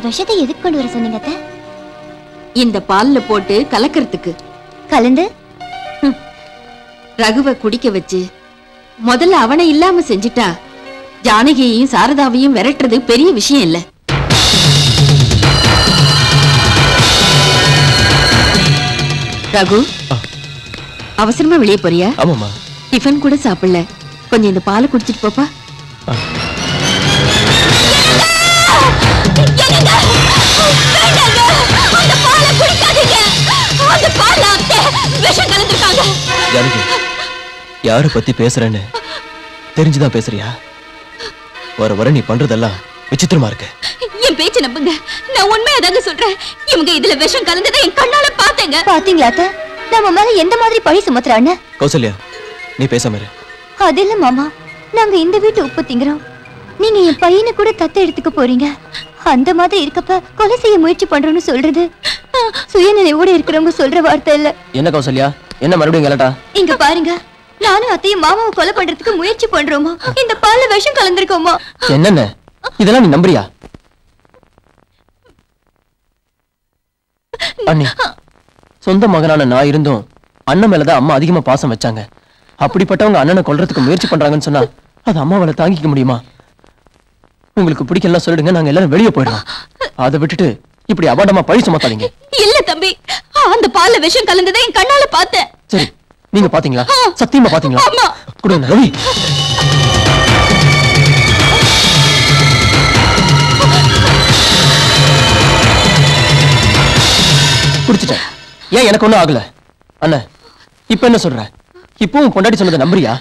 விஷத்தை எதுக்கு கொண்டு வர சொன்னீங்க அத்தை? இந்த பால்ல போட்டு கலக்கிறதுக்கு. கலந்து ரகுவை குடிக்க வச்சு முதல்ல அவனை இல்லாம செஞ்சிட்டா ஜானகியையும் சாரதாவையும் விரட்டுறது பெரிய விஷயம் இல்ல. ரகு, அவசரமா வெளியே போறியா? ஆமாமா. டிஃபன் கூட சாப்பிடல, கொஞ்சம் இந்த பாலை குடிச்சிட்டு போப்பா. யார பத்தி பேசுறேன்னு தெரிஞ்சுதான் பேசுறியா? வர வர நீ பண்றதெல்லாம் விசித்திரமா இருக்கு. என் பேச்ச நம்புங்க, நான் உண்மையாதாங்க சொல்றேன். இவங்க இதுல விஷம் கலந்ததை என் கண்ணால பாத்தேங்க. பாத்தீங்களா அத்தை? நம்ம மேல எந்த மாதிரி பழி சுமத்துறான்னு. கௌசல்யா, நீ பேசாம இரு. அது இல்ல மாமா, நாங்க இந்த வீட்டு உப்பு திங்கிறோம், நீங்க என் பையனை கூட தத்து எடுத்துக்க போறீங்க. அந்த மாதிரி இருக்கப்ப கொலை செய்ய முயற்சி பண்றோம்னு சொல்றது சுயநினைவோட இருக்கிறவங்க சொல்ற வார்த்தை இல்ல. என்ன கௌசல்யா, என்ன மறுபடியும் கலட்டா? இங்க பாருங்க, நானும் அத்தையும் மாமாவை கொலை பண்றதுக்கு முயற்சி பண்றோமா? இந்த பால்ல விஷம் கலந்திருக்கோமா? என்னென்ன இதெல்லாம் நீ நம்புறியா? அண்ணி, சொந்த மகனான நான் இருந்தும் அண்ணன் மேலதான் அம்மா அதிகமா பாசம் வச்சாங்க. அப்படிப்பட்டவங்க அண்ணனை கொல்றதுக்கு முயற்சி பண்றாங்கன்னு சொன்னா அது அம்மாவால தாங்கிக்க முடியுமா? உங்களுக்கு பிடிக்கலாம் சொல்லிடுங்க, நாங்க எல்லாரும் வெளியே போயிடலாம். அதை விட்டுட்டு இப்படி அபாண்டமா பழி சுமத்தாதீங்க. இல்ல தம்பி, அந்த பால்ல விஷம் கலந்ததை என் கண்ணால பார்த்தேன். சரி, நீங்க பாத்தீங்களா? சத்தியமா பாத்தீங்களா? ஆமா. கொடுங்க ரவி. குடிச்சிட்டேன், ஏன் எனக்கு ஒண்ணும் ஆகல. அண்ணா, இப்ப என்ன சொல்ற? இப்பவும் பொண்டாட்டி சொன்னதை நம்புறியா?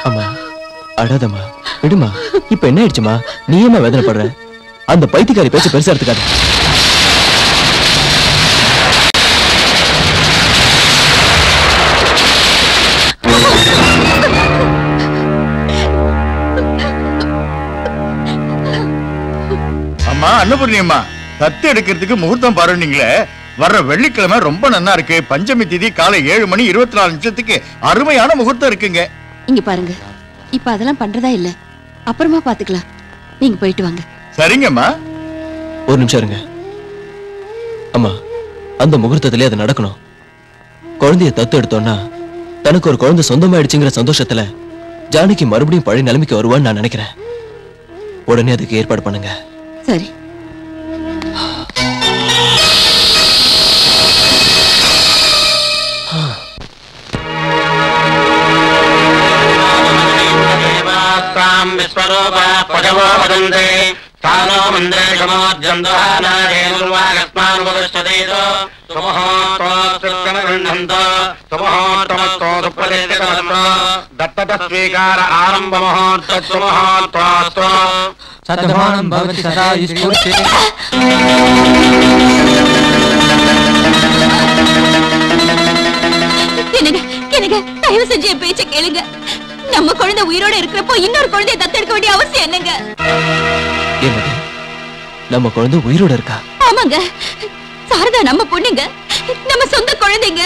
அம்மா அடாதம்மா, விடுமா. இப்ப என்ன ஆயிடுச்சுமா? நீ ஏமா வேதனைப்படுற? அந்த பைத்தியக்காரி பேச்சு பெருசா எடுத்துக்காது. அம்மா அன்னபூர்ணியம்மா, தத்து எடுக்கிறதுக்கு முகூர்த்தம் பாருன்னீங்களே, வர்ற வெள்ளிக்கிழமை ரொம்ப நல்லா இருக்கு. பஞ்சமி திதி காலை 7:24 அருமையான முகூர்த்தம் இருக்குங்க. இங்க பாருங்க, இப்ப அதெல்லாம் பண்றதா இல்ல, அப்புறமா பாத்துக்கலாம். நீங்க போயிட்டு வாங்க. சரிங்கம்மா. ஒரு நிமிஷம் இருங்க அம்மா. அந்த முகூர்த்தத்திலே அது நடக்கணும். குழந்தைய தத்து எடுத்தோம்னா தனக்கு ஒரு குழந்தை சொந்தமாயிடுச்சுங்கிற சந்தோஷத்துல ஜானகி மறுபடியும் பழைய நிலைமைக்கு வருவான்னு நான் நினைக்கிறேன். உடனே அதுக்கு ஏற்பாடு பண்ணுங்க. சரி. दत्तस्वीकार आरंभ मुहूर्तोऽस्तु सद्भानं भवति सदा ईश्वरे எனக்கு தயவு செஞ்சு என் பேச்ச கேளுங்க. நம்ம குழந்தை உயிரோட இருக்கிறப்போ இன்னொரு குழந்தையை தத்தெடுக்க வேண்டிய அவசியம் என்னங்க? என்னது, நம்ம குழந்தை உயிரோட இருக்கா? ஆமாங்க, சாரதா நம்ம பொண்ணுங்க, நம்ம சொந்த குழந்தைங்க.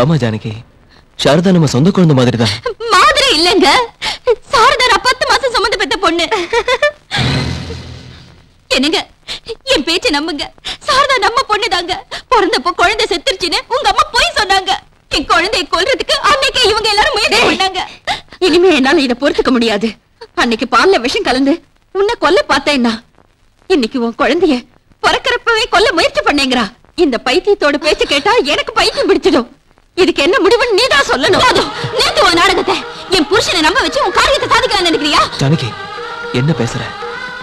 ஆமா ஜானகி, சாரதா நம்ம சொந்த குழந்தை மாதிரி தான். மாதிரி இல்லங்க, சாரதா நான் 10 மாசம் சுமந்து பெத்த பொண்ணு. என்னங்க, என் பேச்ச நம்புங்க, சாரதா நம்ம பொண்ணுதாங்க. பிறந்தப்போ குழந்தை செத்துருச்சுன்னு உங்க அம்மா போய் சொன்னாங்க. என் குழந்தையை கொல்றதுக்கு அன்னைக்கு இவங்க எல்லாரும் முயற்சி பண்ணாங்க. இனிமே என்னால இதை பொறுத்துக்க முடியாது. அன்னைக்கு பால்ல விஷம் கலந்து உன்னை கொல்ல பார்த்தேன்னா இன்னைக்கு உன் குழந்தைய பிறக்கிறப்பவே கொல்ல முயற்சி பண்ணேங்கிறா. இந்த பைத்தியத்தோட பேச்சு கேட்டா எனக்கு பைத்தியம் பிடிச்சிடும். இதுக்கு என்ன முடிவுன்னு நீதான் சொல்லணும். நேத்து உன் நாடகத்தை என் புருஷனை நம்ப வச்சு உன் காரியத்தை சாதிக்கலாம் நினைக்கிறியா? ஜானகி, என்ன பேசுற?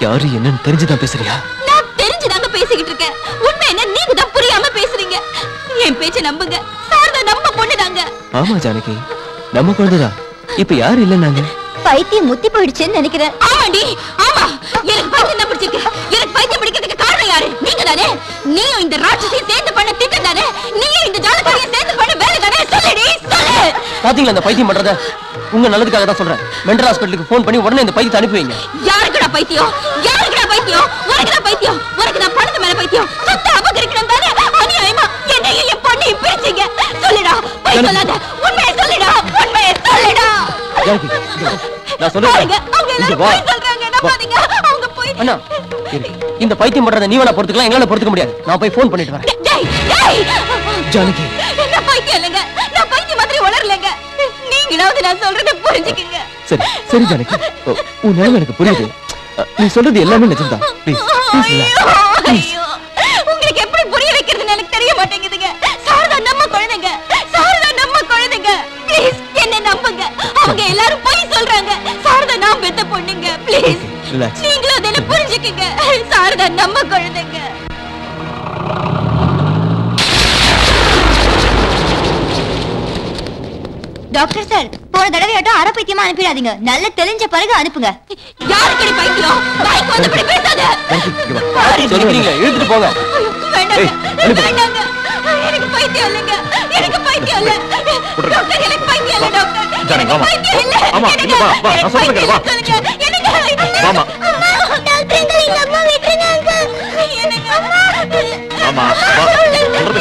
யாரு என்னன்னு தெரிஞ்சுதான் பேசுறியா? நான் தெரிஞ்சுதாங்க பேசிக்கிட்டு இருக்கேன். உண்மை என்ன நீங்க தான் புரியாம பேசுறீங்க. என் பேச்ச நம்புங்க, சாரதா நம்ம பொண்ணுதாங்க. ஆமா ஜானகி, நம்ம குழந்தைதான். இப்ப யாரு இல்லைன்னாங்க? பைத்தியம் முத்தி போயிடுச்சுன்னு நினைக்கிறேன். ஆமாடி, ஆமா. எனக்கு பைத்தியம் தான் பிடிச்சிருக்கு. எனக்கு பைத்தியம் பிடிக்கிறதுக்கு காரணம் யாரு? நீங்க தானே. நீயும் இந்த ராட்சசியை சேர்ந்து பண்ண திட்டம் தானே. நீயும் இந்த ஜாலக்காரியை சேர்ந்து பண்ண வேலை தானே. சொல்லுடி, சொல்லு. பாத்தீங்களா இந்த பைத்தியம் பண்றத? உங்க நல்லதுக்காக தான் சொல்றேன். மென்டல் ஹாஸ்பிட்டலுக்கு போன் பண்ணி உடனே இந்த பைத்தியத்தை அனுப்பி வைங்க. யாருக்குடா பைத்தியம்? யாருக்குடா பைத்தியம்? உனக்குடா பைத்தியம். உனக்கு நான் பணத்து மேல பைத்தியம். சொத்து அபகரிக்கணும் தானே. அநியாயமா என்னையும் என் பொண்ணையும் பிரிச்சீங்க. சொல்லுடா, பொய் சொல்லாத. உண்மையை சொல்லுடா, உண்மையை சொல்லுடா. நான் சொல்றேன். அவங்க எல்லாரும் பொய் சொல்றாங்க, நம்பாதீங்க. அவங்க அண்ணா இந்த பைத்தியம் பண்றத நீ வேணா பொறுத்துக்கலாம், எங்களால பொறுத்துக்க முடியாது. நான் போய் போன் பண்ணிட்டு வரேன். ஜானகி நான் பைத்தியம் இல்லைங்க, நான் பைத்தியம் மாதிரி உணரலைங்க. நீங்களாவது நான் சொல்றத புரிஞ்சுக்கங்க. சரி சரி ஜானகி, உன் நிலைமை எனக்கு புரியுது. நீ சொல்றது எல்லாமே நிஜம்தான். ப்ளீஸ் ஐயோ, உங்களுக்கு எப்படி புரிய வைக்கிறதுன்னு எனக்கு தெரிய மாட்டேங்குதுங்க. சாரதா நம்ம குழந்தைங்க, சாரதா நம்ம குழந்தைங்க. ப்ளீஸ் என்ன நம்புங்க. அவங்க எல்லாரும் போய் சொல்றாங்க. சாரதா நான் பெத்த பொண்ணுங்க. ப்ளீஸ் நீங்களும் அதை புரிஞ்சுக்கங்க. சாரதா நம்ம குழந்தைங்க. டாக்டர் சார், போன தடவையாட்டம் அரை பைத்தியமா அனுப்பிடாதீங்க. நல்ல தெரிஞ்ச பிறகு அனுப்புங்க. யாருக்கடி பைத்தியம்? வாய்க்கு வந்தபடி பேசாத. சொல்றீங்களா? இழுத்துட்டு போங்க. வேண்டாங்க, எனக்கு பைத்தியம் இல்லைங்க, எனக்கு பைத்தியம் இல்ல டாக்டர், எனக்கு பைத்தியம் இல்ல டாக்டர். ஜானகி வாமா. ஆமா இல்ல வா வா, நான் சொல்றேன் கேளு வா. வாமா. டாக்டர் எங்க அம்மா விட்டுருங்க அங்கிள். எனக்கு ஆமா வா. சொல்றது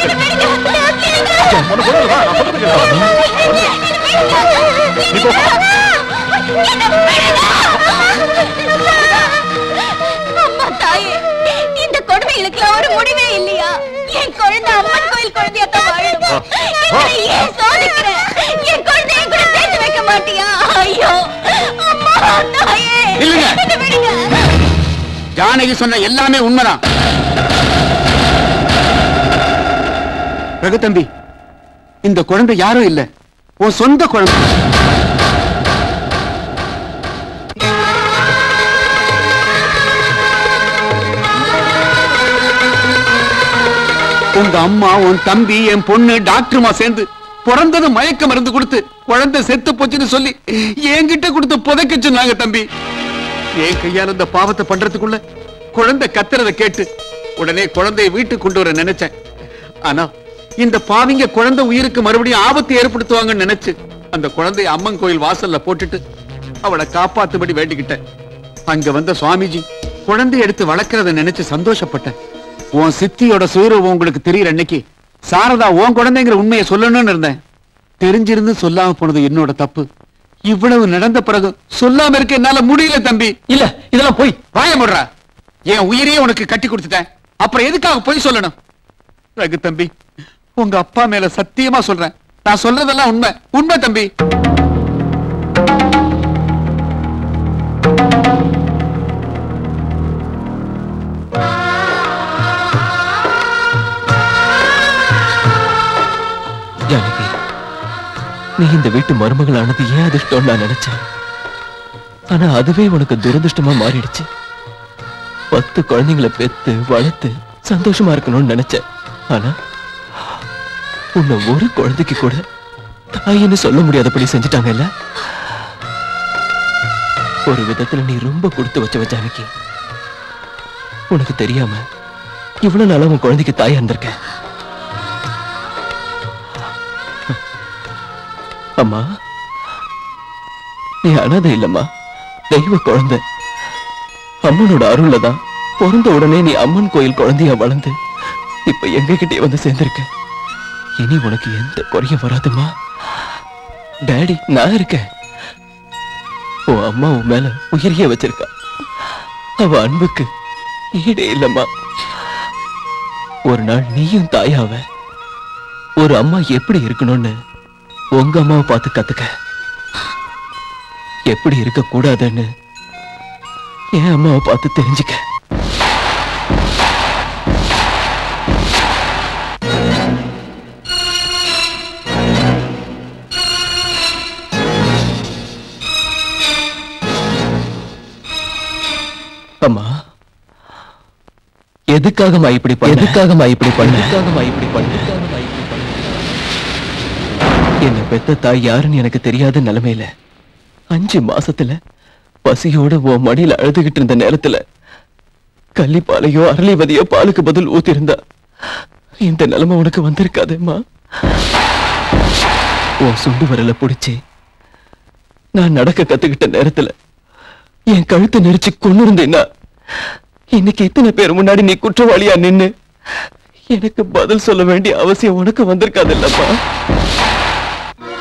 கேளு. உனக்கு சொல்றது வா, நான் சொல்றது கேளு. நீ போ. அம்மா தாயே, இந்த கொடுமைகளுக்கு ஒரு முடிவே இல்லையா? என் குழந்தை அம்மன் கோயில் குழந்தையாத்தான் வாழணும். என்னை ஏன் சோதிக்கிற? என் குழந்தையை கூட சேர்த்து வைக்க மாட்டியா? ஐயோ அம்மா தாயே, என்னை விடுங்க. ஜானகி சொன்ன எல்லாமே உண்மைதான். ரகு தம்பி, இந்த குழந்தை யாரும் இல்ல, உன் சொந்த குழந்தை. உங்க அம்மா, உன் தம்பி, என் பொண்ணு டாக்டருமா சேர்ந்து பிறந்தது மயக்க மருந்து கொடுத்து குழந்தை செத்து போச்சுன்னு சொல்லி என்கிட்ட கொடுத்து புதைக்க சொன்னாங்க தம்பி. என் கையால இந்த பாவத்தை பண்றதுக்குள்ள குழந்தை கத்துறத கேட்டு உடனே குழந்தையை வீட்டுக்கு கொண்டு வர நினைச்சேன். ஆனா இந்த பாவிங்க குழந்தை உயிருக்கு மறுபடியும் ஆபத்து ஏற்படுத்துவாங்கன்னு நினைச்சு அந்த குழந்தைய அம்மன் கோயில் வாசல்ல போட்டுட்டு அவளை காப்பாத்தும்படி வேண்டிக்கிட்டேன். அங்க வந்த சுவாமிஜி குழந்தைய எடுத்து வளர்க்கறத நினைச்சு சந்தோஷப்பட்டேன். உன் சித்தியோட சுயரூபம் உங்களுக்கு தெரியற அன்னைக்கு சாரதா உன் குழந்தைங்கிற உண்மையை சொல்லணும்னு இருந்தேன். தெரிஞ்சிருந்து சொல்லாம போனது என்னோட தப்பு. இவ்வளவு நடந்த பிறகு சொல்லாம இருக்க என்னால முடியல தம்பி. இல்ல இதெல்லாம் போய் வாய முடுறா. என் உயிரையே உனக்கு கட்டி கொடுத்துட்டேன், அப்புறம் எதுக்காக போய் சொல்லணும்? ரகு தம்பி, உங்க அப்பா மேல சத்தியமா சொல்றேன், நான் சொல்றதெல்லாம் உண்மை, உண்மை தம்பி. ஜானகி, நீ இந்த வீட்டு மருமகள் ஆனது ஏன் அதிர்ஷ்டம் நான் நினைச்சேன். ஆனா அதுவே உனக்கு துரதிருஷ்டமா மாறிடுச்சு. 10 குழந்தைங்களை பெத்து வளர்த்து சந்தோஷமா இருக்கணும்னு நினைச்சேன். ஆனா உன்னை ஒரு குழந்தைக்கு கூட தாயின்னு சொல்ல முடியாதபடி செஞ்சுட்டாங்கல்ல. ஒரு விதத்துல நீ ரொம்ப கொடுத்து வச்ச ஜானகி. உனக்கு தெரியாம இவ்வளவு நாளா உன் குழந்தைக்கு தாயா இருந்திருக்க. அம்மா, நீ அனாதை இல்லம்மா, தெய்வ குழந்தை. அம்மனோட அருள்ல தான் பிறந்த உடனே நீ அம்மன் கோயில் குழந்தையா வளர்ந்து இப்ப எங்க கிட்டே வந்து சேர்ந்திருக்க. இனி உனக்கு எந்த குறையும் வராதுமா. டாடி நான் இருக்கேன். உன் அம்மா உன் மேல உயிரியே வச்சிருக்கா. அவ அன்புக்கு ஈடே இல்லம்மா. ஒரு நாள் நீயும் தாயாவ. ஒரு அம்மா எப்படி இருக்கணும்னு உங்க அம்மாவை பார்த்து கத்துக்க. எப்படி இருக்க கூடாதுன்னு என் அம்மாவை பார்த்து தெரிஞ்சுக்க. அம்மா, எதுக்காகமா இப்படி பண்ண? எதுக்காகமா இப்படி பண்ண? எதுக்காகமா இப்படி பண்ண? என்ன பெத்த தாய் யாருன்னு எனக்கு தெரியாத நிலைமையில 5 மாசத்துல பசியோட உன் மடியில அழுதுகிட்டு இருந்த நேரத்துல கள்ளிப்பாலையோ அரளிவதியோ பாலுக்கு பதில் ஊத்திருந்தா இந்த நிலைமை உனக்கு வந்திருக்காதேம்மா. உன் சுண்டு வரல புடிச்சு நான் நடக்க கத்துக்கிட்ட நேரத்துல என் கழுத்தை நெரிச்சு கொண்டு இருந்தேன்னா இன்னைக்கு இத்தனை பேர் முன்னாடி நீ குற்றவாளியா நின்னு எனக்கு பதில் சொல்ல வேண்டிய அவசியம் உனக்கு வந்திருக்காது இல்லப்பா.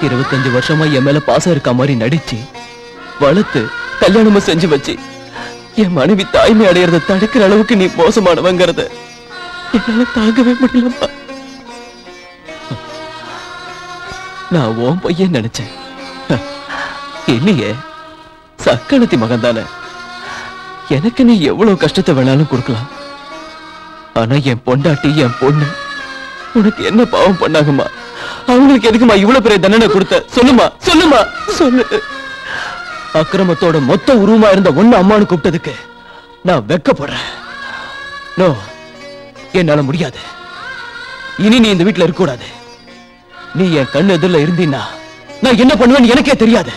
25 வருஷமா என் மேல பாசம் இருக்க மாதிரி நடிச்சு வளர்த்து கல்யாணமும் செஞ்சு வச்சு என் மனைவி தாய்மை அடையறத தடுக்கிற அளவுக்கு நீ மோசமானவங்கிறத என்னால தாங்கவே முடியலப்பா. நான் உன் பையன் நினைச்சேன். இல்லையே, சக்கணத்தி மகன் தானே. எனக்கு நீ எவ்வளவு கஷ்டத்தை வேணாலும் கொடுக்கலாம். ஆனா என் பொண்டாட்டி, என் பொண்ணு உனக்கு என்ன பாவம் பண்ணாங்கம்மா? அவங்களுக்கு எதுக்குமா இவ்வளவு பெரிய தண்டனை கொடுத்த? சொல்லுமா, சொல்லுமா, சொல்லு. அக்கிரமத்தோட மொத்த உருவமா இருந்த ஒண்ணு அம்மானு கூப்பிட்டதுக்கு நான் வெக்கப்படுறேன். நோ, என்னால முடியாது. இனி நீ இந்த வீட்டுல இருக்க கூடாது. நீ என் கண்ணு எதிரில் இருந்தீன்னா நான் என்ன பண்ணுவேன்னு எனக்கே தெரியாது.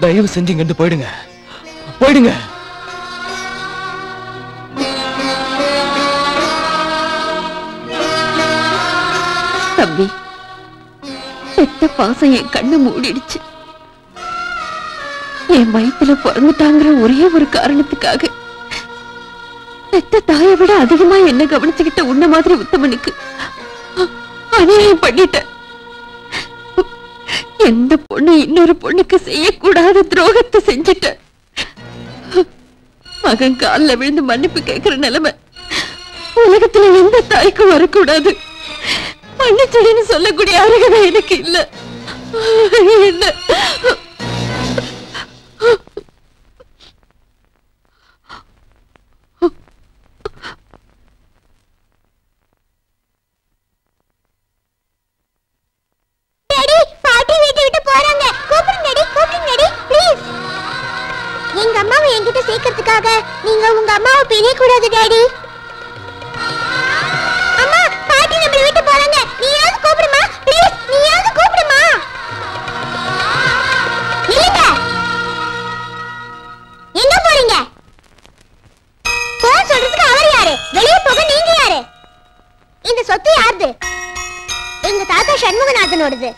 தயவு செஞ்சு இங்க இருந்து போயிடுங்க, போயிடுங்க. தம்பி, பெத்த பாசம் என் கண்ணு மூடிடுச்சு. என் வயித்துல பிறந்துட்டாங்கிற ஒரே ஒரு காரணத்துக்காக பெத்த தாயை விட அதிகமா என்ன கவனிச்சுக்கிட்ட உன்ன மாதிரி உத்தமனுக்கு அநியாயம் பண்ணிட்ட. எந்த பொண்ணு இன்னொரு பொண்ணுக்கு செய்யக்கூடாத துரோகத்தை செஞ்சிட்ட. மகன் காலில் விழுந்து மன்னிப்பு கேட்கிற நிலைமை உலகத்துல எந்த தாய்க்கும் வரக்கூடாது. மன்னிச்சடின்னு சொல்லக்கூடிய அருகதை எனக்கு இல்ல. என்ன பாட்டி வீட்டை விட்டு போறாங்க. கூப்பிடுங்கடி, கூப்பிடுங்கடி ப்ளீஸ். எங்க அம்மாவை என்கிட்ட சேர்க்கறதுக்காக நீங்க உங்க அம்மாவை பிரிய கூடாது டாடி. அம்மா, பாட்டி நம்ம வீட்டு போறாங்க. நீயாவது கூப்பிடுமா ப்ளீஸ், நீயாவது கூப்பிடுமா. நில்லுங்க. எங்க போறீங்க? போன் சொல்றதுக்கு அவர் யாரு? வெளியே போக நீங்க யாரு? இந்த சொத்து யாருது? எங்க தாத்தா சண்முகநாதனோடது.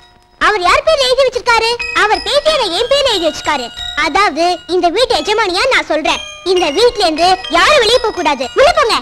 அவர் யார் பேர்ல எழுதி வச்சிருக்காரு? அவர் பேத்தியார என் பேர்ல எழுதி வச்சிருக்காரு. அதாவது இந்த வீட்டு எஜமானியா நான் சொல்றேன். இந்த வீட்ல இருந்து யாரும் வெளியே போக கூடாது. உள்ள போங்க.